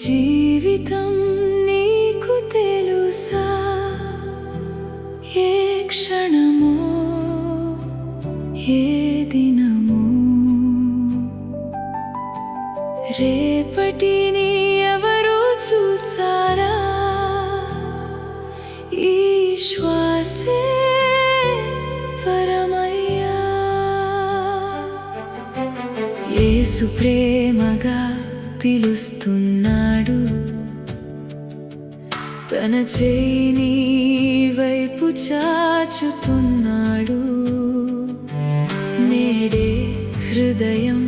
జీవితం నీకు తెలుసా? ఏ క్షణమో ఏ దినమో రేపటిని ఎవరు చూసారా? ఈ శ్వాసే వరమయ్యా. యేసు ప్రేమగా పిలుస్తున్నాడు, తన చేయి నీ వైపు చాచుతున్నాడు. నేడే హృదయం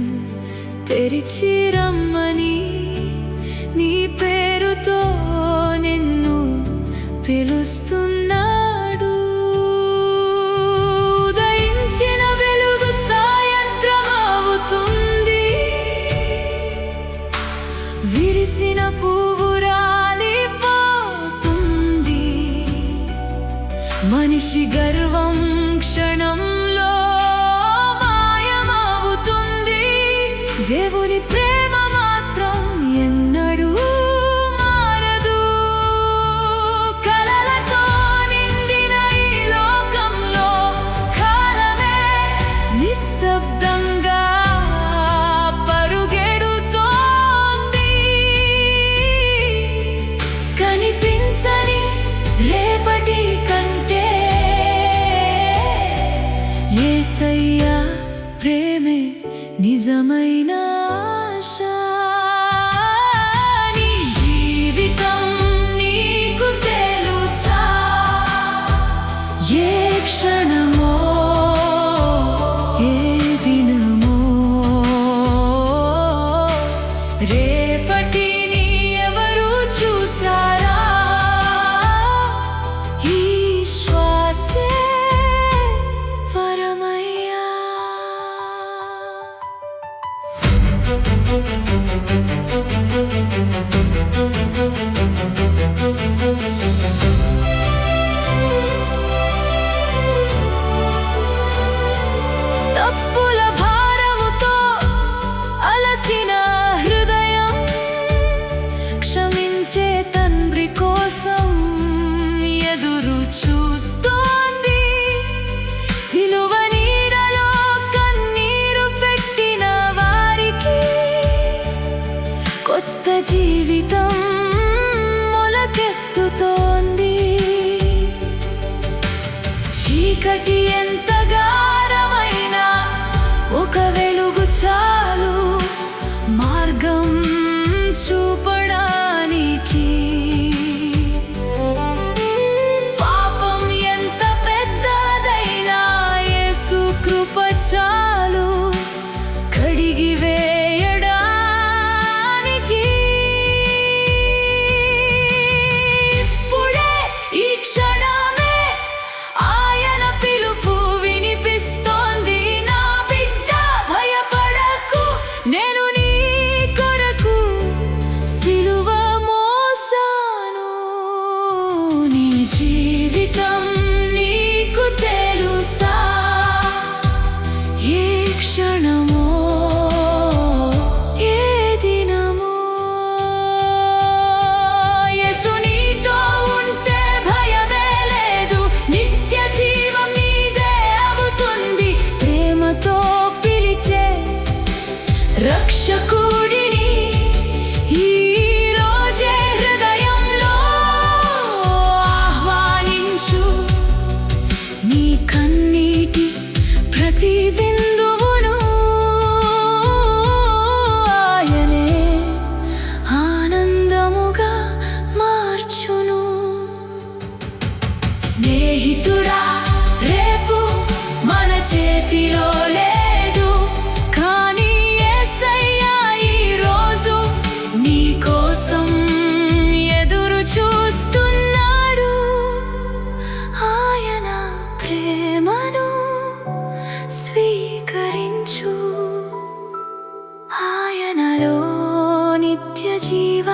తెరిచి రమ్మని నీ పేరుతో నిన్ను పిలుస్తున్నాడు. ఉదయించిన వెలుగు సాయంత్రం అవుతుంది, విరిసిన పువ్వు రాలిపోతుంది. మనిషి గర్వం క్షణంలో మాయమవుతుంది. దేవుని ప్రేమ మాత్రం ఎన్నడూ మారదు. కలలతో నిండిన ఈ లోకంలో కాలమే నిశ్శబ్దంగా పరుగెడుతోంది. కనిపించని రేపటి కంటే యేసయ్యా ప్రేమే నిజమైన ఆశ. నీ జీవితం నీకు తెలుసా? ఏ క్షణమో ఏ దినమో రేపటిని ఎవరు చూసారా? ఈ శ్వాసే వరమయ్యా. తప్పుల భారముతో అలసిన హృదయం క్షమించే తండ్రి కోసం ఎదురు చూస్తోంది. సిలువ నీడలో కన్నీరు పెట్టిన వారికి కొత్త జీవితం మొలకెత్తుతోంది. చీకటి ఎంత గాఢమైనా ఒక వెలుగు చాలు మార్గం చూపడానికి. పాపం ఎంత పెద్దదైనా యేసు కృప చాలు కడిగి వేయడానికి. ఇప్పుడే ఈ క్షణమే ఆయన పిలుపు వినిపిస్తోంది. నా బిడ్డ భయపడకు, నేను నీ కొరకు సిలువ మోసాను. నీ జీవితం నీకు తెలుసా? ఏ క్షణమో ఏ దినమో యేసు నీతో ఉంటే భయమే లేదు. నిత్య జీవం నీదే అవుతుంది. ప్రేమతో పిలిచే రక్షకుడిని ఈ రోజే హృదయంలో ఆహ్వానించు. నీ కన్నీటి ప్రతి బిందువును ఆయనే ఆనందముగా మార్చును. స్నేహితుడా, రేపు మన చేతిలో లేదు, కానీ యేసయ్యా ఈ రోజు నీ కోసం ఎదురు చూస్తున్నాడు. ఆయన ప్రేమను స్వీకరించు, ఆయనలో నిత్య జీవ